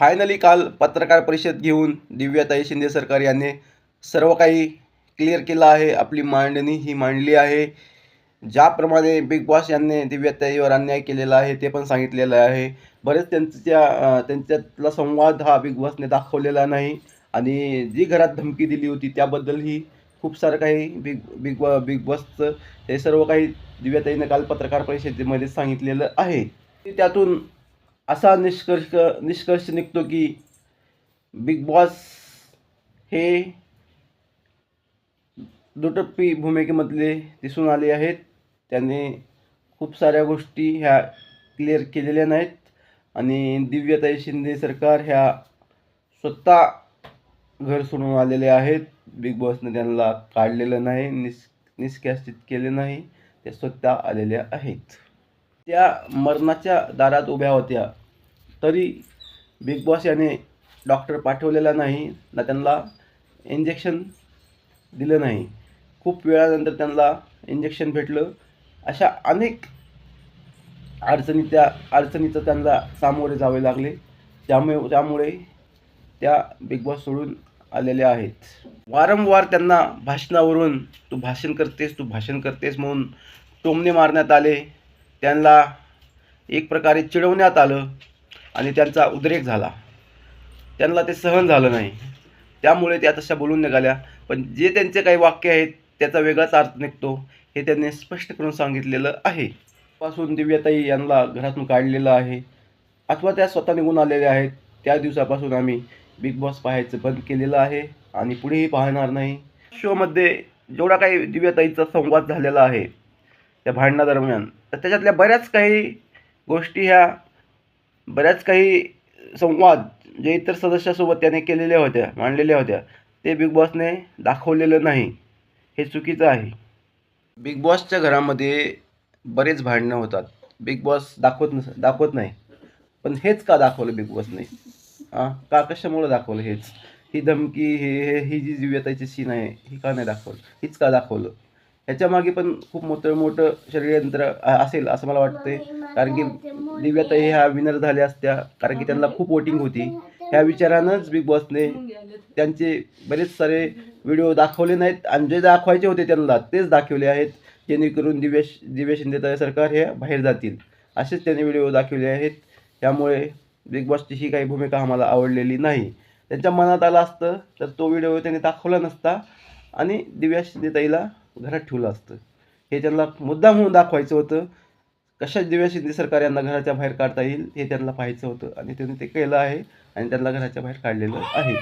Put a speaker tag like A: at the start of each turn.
A: Finally काल पत्रकार परिषद घेऊन दिव्याताई शिंदे सरकार यांनी सर्व काही क्लिअर केलं आहे. आपली मांडणी ही मांडली आहे. ज्याप्रमाणे बिग बॉस यांनी दिव्याताईवर अन्याय केलेला आहे ते पण सांगितलेलं आहे. बरेच त्यांच्यातला संवाद हा बिग बॉसने दाखवलेला नाही आणि जी घरात धमकी दिली होती त्याबद्दलही खूप सारं काही बिग बॉसचं हे सर्व काही दिव्याताईने काल पत्रकार परिषदेमध्ये सांगितलेलं आहे. त्यातून असा निष्कर्ष निघतो की बिग बॉस हे दुटप्पी भूमिकेमधले दिसून आले आहेत. त्यांनी खूप साऱ्या गोष्टी ह्या क्लिअर केलेल्या नाहीत आणि दिव्याताई शिंदे सरकार ह्या स्वतः घर सोडून आलेले आहेत. बिग बॉसने त्यांना काढलेलं नाही, निष्कासित केले नाही, ते स्वतः आलेल्या आहेत. त्या मरणाच्या दारात उभ्या होत्या तरी बिग बॉस याने डॉक्टर पाठवलेला नाही ना त्यांना इंजेक्शन दिलं नाही. खूप वेळानंतर त्यांना इंजेक्शन भेटलं. अशा अनेक अडचणीचं त्यांना सामोरे जावे लागले. त्यामुळे त्या बिग बॉस सोडून आलेल्या आहेत. वारंवार त्यांना भाषणावरून तू भाषण करतेस म्हणून टोमणे मारण्यात आले. त्यांना एक प्रकारे चिडवण्यात आलं आणि त्यांचा उद्रेक झाला. त्यांना ते सहन झालं नाही. त्यामुळे त्या तशा बोलून निघाल्या. पण जे त्यांचे काही वाक्य आहेत त्याचा वेगळाच अर्थ निघतो हे त्यांनी स्पष्ट करून सांगितलेलं आहे. पासून दिव्याताई यांना घरातून काढलेलं आहे अथवा त्या स्वतः निघून आलेल्या आहेत. त्या दिवसापासून आम्ही बिग बॉस पाहायचं बंद केलेलं आहे आणि पुढेही पाहणार नाही. शोमध्ये जेवढा काही दिव्याताईचा संवाद झालेला आहे त्या भांडणादरम्यान तर त्याच्यातल्या बऱ्याच काही संवाद जे इतर सदस्यासोबत त्याने मांडलेल्या होत्या ते बिग बॉसने दाखवलेलं नाही. हे चुकीचं आहे. बिग बॉसच्या घरामध्ये बरेच भांडणं होतात. बिग बॉस दाखवत नाही. पण हेच का दाखवलं बिग बॉसने? कशामुळं दाखवलं हेच? ही धमकी ही जी दिव्याताईची सीन आहे ही का नाही दाखवलं? हीच का दाखवलं? ह्याच्यामागे पण खूप मोठं षडयंत्र असेल असं मला वाटते. कारण की दिव्याताई ह्या विनर झाल्या असत्या कारण की त्यांना खूप वोटिंग होती. ह्या विचारानंच बिग बॉसने त्यांचे बरेच सारे व्हिडिओ दाखवले नाहीत आणि जे दाखवायचे होते त्यांना तेच दाखवले आहेत जेणेकरून दिव्या शिंदे सरकार हे बाहेर जातील असेच त्यांनी व्हिडिओ दाखवले आहेत. त्यामुळे बिग बॉसची ही काही भूमिका आम्हाला आवडलेली नाही. त्यांच्या मनात आलं असतं तर तो व्हिडिओ त्यांनी दाखवला नसता आणि दिव्या शिंदेताईला घरात ठेवलं असतं. हे त्यांना मुद्दाम म्हणून दाखवायचं होतं. कशा दिव्या शिंदे सरकार यांना घराच्या बाहेर काढता येईल हे त्यांना पाहायचं होतं आणि त्यांनी ते केलं आहे आणि त्यांना घराच्या बाहेर काढलेलं आहे.